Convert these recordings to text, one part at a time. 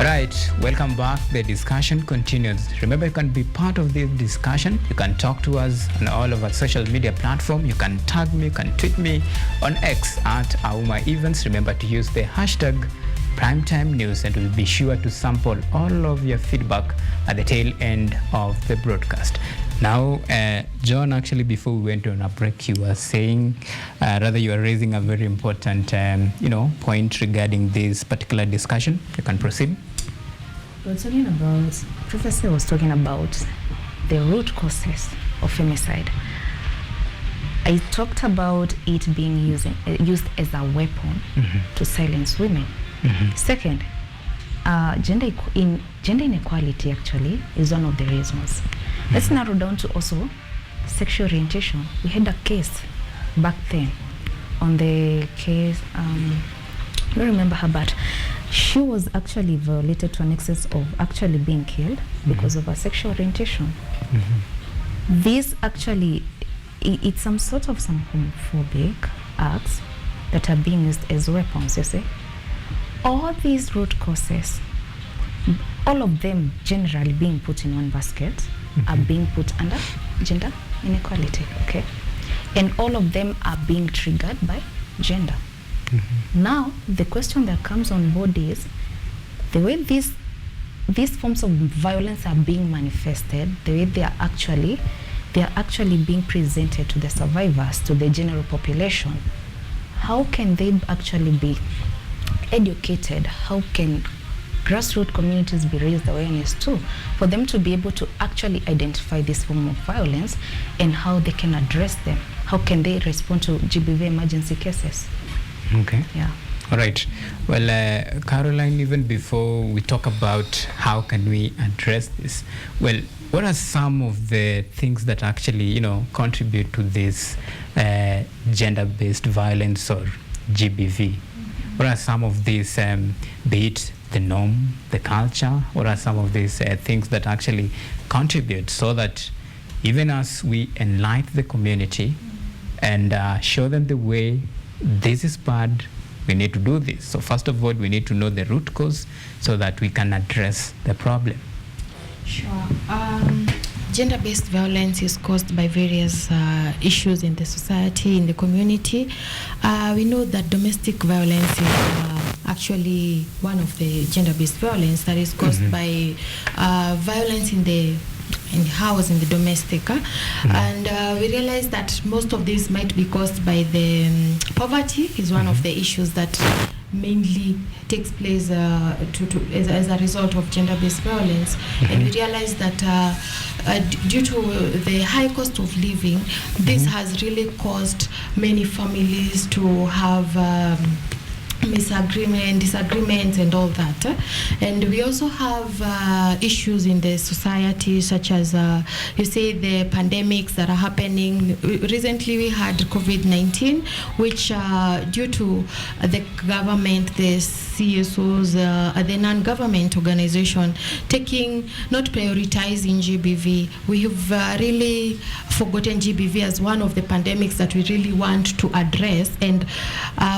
Right, welcome back. The discussion continues. Remember, you can be part of this discussion. You can talk to us on all of our social media platforms. You can tag me, you can tweet me on X at Auma Events. Remember to use the hashtag Primetime News, and we'll be sure to sample all of your feedback at the tail end of the broadcast. Now, John, actually, before we went on a break, you were saying, you were raising a very important, point regarding this particular discussion. You can proceed. Professor was talking about the root causes of femicide. I talked about it being used as a weapon to silence women. Second, gender inequality actually is one of the reasons. Let's narrow down to also sexual orientation. We had a case back then on the case, I don't remember her, but she was actually violated to an excess of actually being killed because of her sexual orientation. This actually, it's some sort of some homophobic acts that are being used as weapons, you see. All these root causes, all of them generally being put in one basket, are being put under gender inequality, okay? And all of them are being triggered by gender. Now, the question that comes on board is, the way these forms of violence are being manifested, the way they are actually being presented to the survivors, to the general population, how can they actually be educated? How can grassroots communities be raised awareness too, for them to be able to actually identify this form of violence and how they can address them? How can they respond to GBV emergency cases? Okay. Yeah. All right. Well, Caroline, even before we talk about how can we address this, well, what are some of the things that actually, contribute to this gender-based violence or GBV? What are some of these, be it the norm, the culture? What are some of these things that actually contribute so that even as we enlighten the community and show them the way this is bad, we need to do this. So first of all, we need to know the root cause so that we can address the problem. Sure. Gender-based violence is caused by various issues in the society, in the community. We know that domestic violence is actually one of the gender-based violence that is caused by violence in the house, in the domestic. And we realize that most of this might be caused by the poverty is one of the issues that mainly takes place as a result of gender-based violence. And we realize that due to the high cost of living, this has really caused many families to have disagreements and all that. And we also have issues in the society, such as you say the pandemics that are happening. Recently we had COVID-19, which due to the government, the CSOs, the non-government organization not prioritizing GBV. We have really forgotten GBV as one of the pandemics that we really want to address and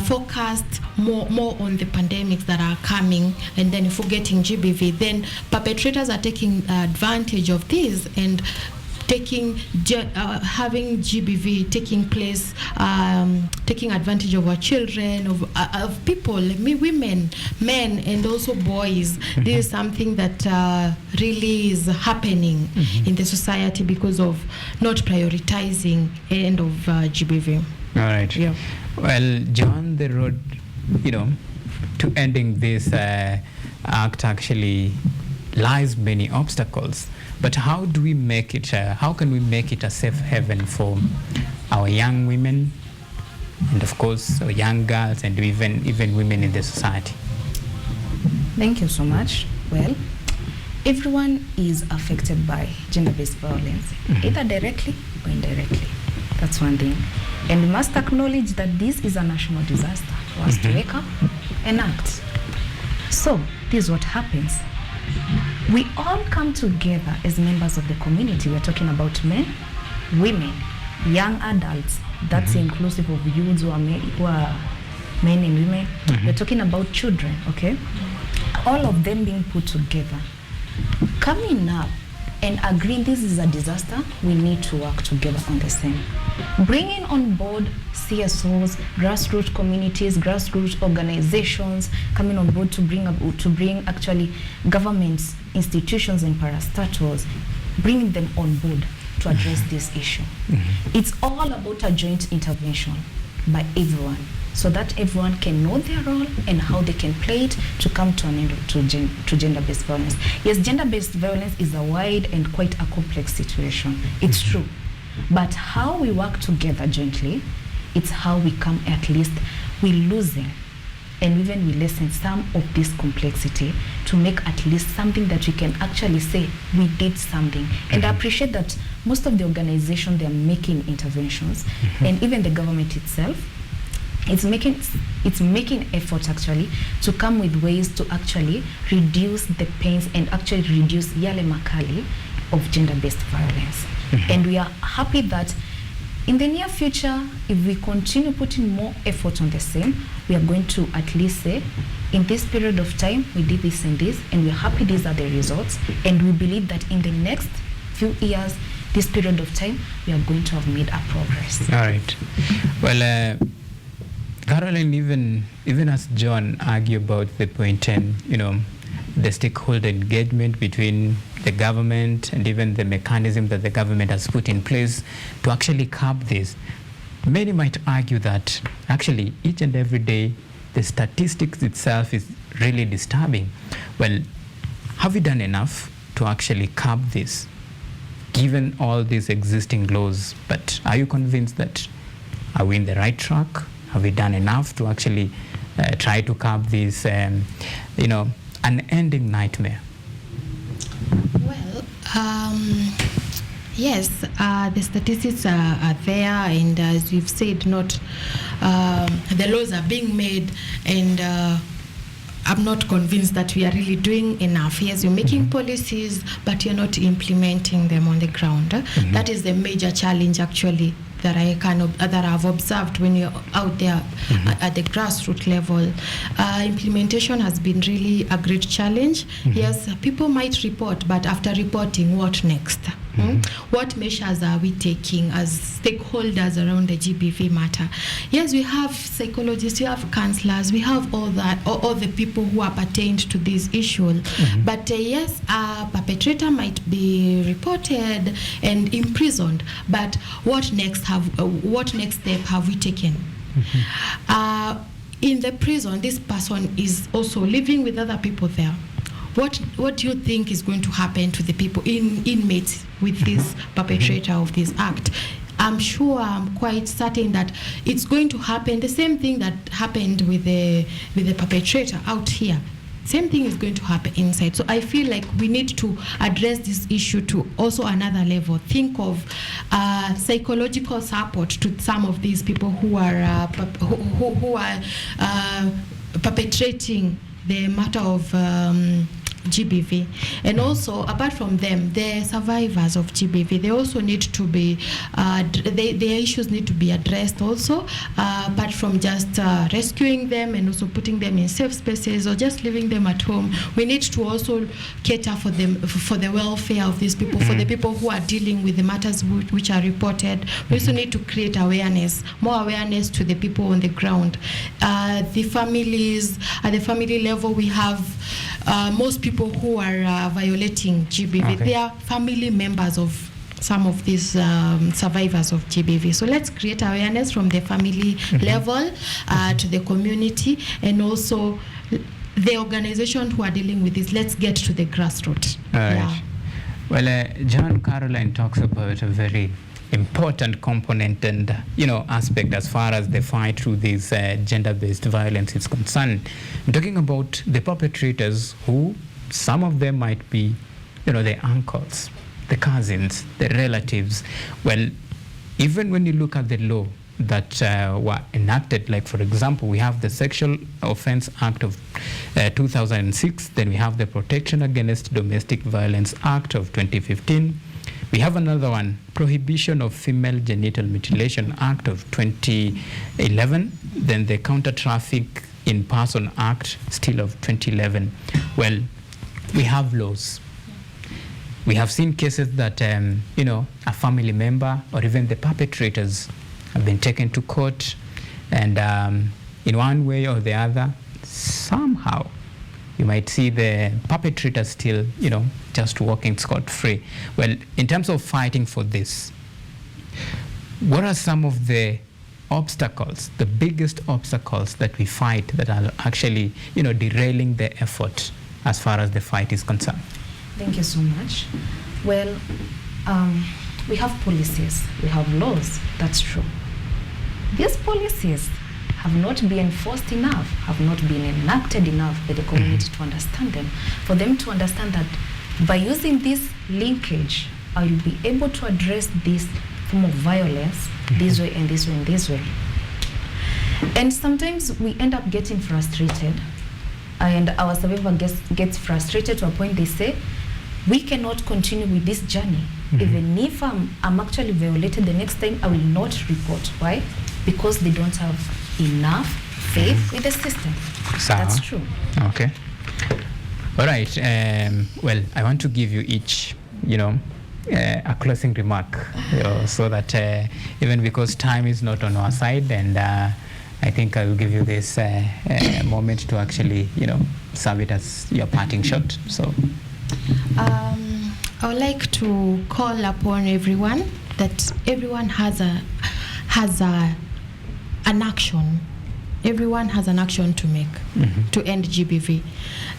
focused more on the pandemics that are coming, and then forgetting GBV. Then perpetrators are taking advantage of this and having GBV taking place, taking advantage of our children, of people, women, men, and also boys. This is something that really is happening in the society because of not prioritizing end of GBV. All right. Yeah. Well, John, the road, to ending this act actually lies many obstacles. But how do we make it, how can we make it a safe haven for our young women and of course our young girls and even women in the society? Thank you so much. Well, everyone is affected by gender-based violence, either directly or indirectly. That's one thing. And we must acknowledge that this is a national disaster for us to wake up and act. So, this is what happens. We all come together as members of the community. We're talking about men, women, young adults. That's inclusive of youths who are men and women. We're talking about children, okay? all of them being put together, coming up and agreeing this is a disaster, we need to work together on the same. Bringing on board CSOs, grassroots communities, grassroots organizations, coming on board to bring actually governments, institutions and parastatals, bringing them on board to address this issue. It's all about a joint intervention by everyone, so that everyone can know their role and how they can play it to come to an end to gender-based violence. Yes, gender-based violence is a wide and quite a complex situation. It's true. But how we work together jointly, it's how we come, at least we loosen and even we lessen some of this complexity to make at least something that we can actually say we did something. And I appreciate that most of the organizations, they're making interventions, and even the government itself, it's making efforts actually to come with ways to actually reduce the pains and actually reduce yale makali of gender-based violence. And we are happy that in the near future, if we continue putting more effort on the same, we are going to at least say, in this period of time, we did this and this, and we're happy these are the results. And we believe that in the next few years, this period of time, we are going to have made a progress. All right. Well, Caroline, even as John argued about the point and, the stakeholder engagement between the government and even the mechanism that the government has put in place to actually curb this, many might argue that actually each and every day the statistics itself is really disturbing. Well, have we done enough to actually curb this, given all these existing laws? But are you convinced that are we in the right track? Have we done enough to actually try to curb this, unending nightmare? Well, yes, the statistics are there, and as we've said, not the laws are being made, and I'm not convinced that we are really doing enough. Yes, you're making policies, but you're not implementing them on the ground. That is the major challenge, actually, that I've observed when you're out there at the grassroots level. Implementation has been really a great challenge. Yes, people might report, but after reporting, what next? What measures are we taking as stakeholders around the GBV matter? Yes, we have psychologists, we have counselors, we have all the people who are pertained to this issue. But yes, a perpetrator might be reported and imprisoned. But what next step have we taken? In the prison, this person is also living with other people there. What do you think is going to happen to the people, inmates, with this perpetrator of this act? I'm quite certain that it's going to happen. The same thing that happened with the perpetrator out here. Same thing is going to happen inside. So I feel like we need to address this issue to also another level. Think of psychological support to some of these people who are perpetrating the matter of GBV. And also, apart from them, the survivors of GBV, they also need to be, their issues need to be addressed also, apart from just rescuing them and also putting them in safe spaces or just leaving them at home. We need to also cater for them, for the welfare of these people, for the people who are dealing with the matters which are reported. We also need to create awareness, more awareness to the people on the ground. The families, at the family level, we have most people who are violating GBV, they are family members of some of these survivors of GBV. So let's create awareness from the family level to the community, and also the organization who are dealing with this. Let's get to the grassroots. Right. Well, John, Caroline talks about a very important component and aspect as far as the fight through this gender-based violence is concerned. I'm talking about the perpetrators, who some of them might be the uncles, the cousins, the relatives. Well, even when you look at the law that were enacted, like for example, we have the Sexual Offense Act of 2006, then we have the Protection Against Domestic Violence Act of 2015. We have another one, Prohibition of Female Genital Mutilation Act of 2011, then the Counter Traffic in Person Act, still of 2011. Well, we have laws. We have seen cases that, a family member or even the perpetrators have been taken to court, and in one way or the other, somehow, you might see the perpetrator still, just walking scot-free. Well, in terms of fighting for this, what are some of the obstacles, the biggest obstacles that we fight that are actually, derailing the effort as far as the fight is concerned? Thank you so much. Well, we have policies, we have laws, that's true. These policies have not been enforced enough, have not been enacted enough by the community to understand them, for them to understand that by using this linkage, I will be able to address this form of violence this way and this way and this way. And sometimes we end up getting frustrated, and our survivor gets frustrated to a point they say, we cannot continue with this journey. Even if I'm actually violated the next time, I will not report. Why? Because they don't have enough faith with the system. That's true. Okay. All right. Well, I want to give you each, a closing remark, so that even because time is not on our side, and I think I will give you this moment to actually, serve it as your parting shot. So. I would like to call upon everyone that everyone has an action. Everyone has an action to make to end GBV.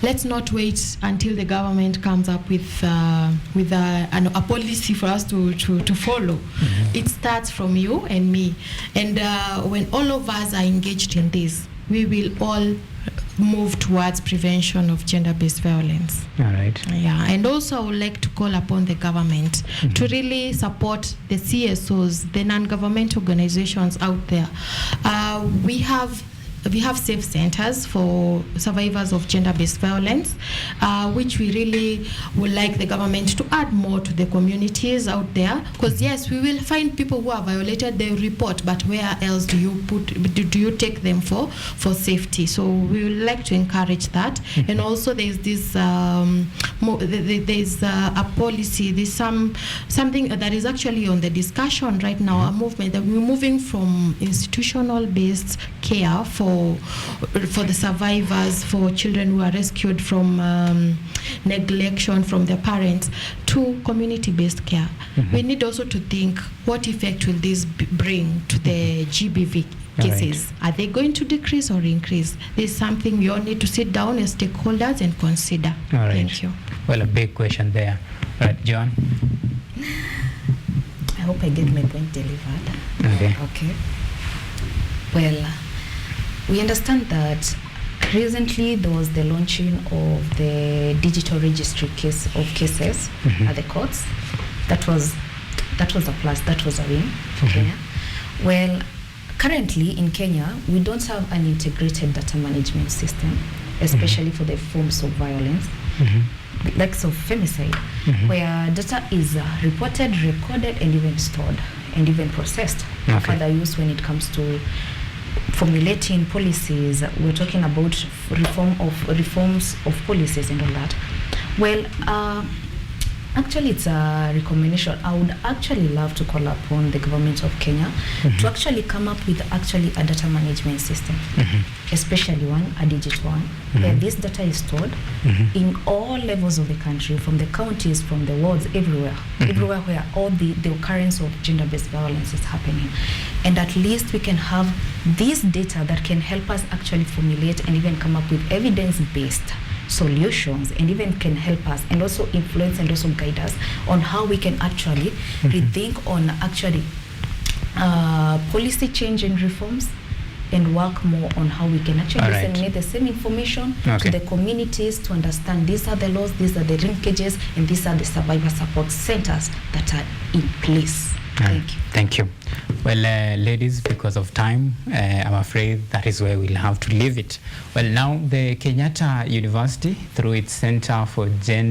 Let's not wait until the government comes up with a policy for us to follow. It starts from you and me. And when all of us are engaged in this, we will all move towards prevention of gender-based violence. All right. Yeah, and also I would like to call upon the government to really support the CSOs, the non-government organizations out there. We have safe centers for survivors of gender-based violence, which we really would like the government to add more to the communities out there. Because yes, we will find people who are violated, they report, but where else do you take them for safety? So we would like to encourage that. And also there's this there's a policy, there's something that is actually on the discussion right now, a movement that we're moving from institutional-based care for the survivors, for children who are rescued from neglection from their parents, to community-based care. We need also to think, what effect will this bring to the GBV cases? Right. Are they going to decrease or increase? This is something we all need to sit down as stakeholders and consider. All right. Thank you. Well, a big question there. Right, John? I hope I get my point delivered. Okay. Well, we understand that recently there was the launching of the digital registry of cases at the courts. That was a plus, that was a win for Kenya. Well, currently in Kenya, we don't have an integrated data management system, especially for the forms of violence, like femicide, where data is reported, recorded, and even stored, and even processed for further use when it comes to formulating policies. We're talking about reforms of policies and all that. Well, actually, it's a recommendation. I would actually love to call upon the government of Kenya to actually come up with actually a data management system, especially a digital one, where this data is stored in all levels of the country, from the counties, from the wards, everywhere where all the occurrence of gender-based violence is happening. And at least we can have this data that can help us actually formulate and even come up with evidence-based solutions, and even can help us and also influence and also guide us on how we can actually rethink on actually policy change and reforms, and work more on how we can actually disseminate the same information to the communities to understand these are the laws, these are the linkages, and these are the survivor support centers that are in place. Thank you. Thank you. Well, ladies, because of time, I'm afraid that is where we'll have to leave it. Well, now the Kenyatta University, through its Center for Gender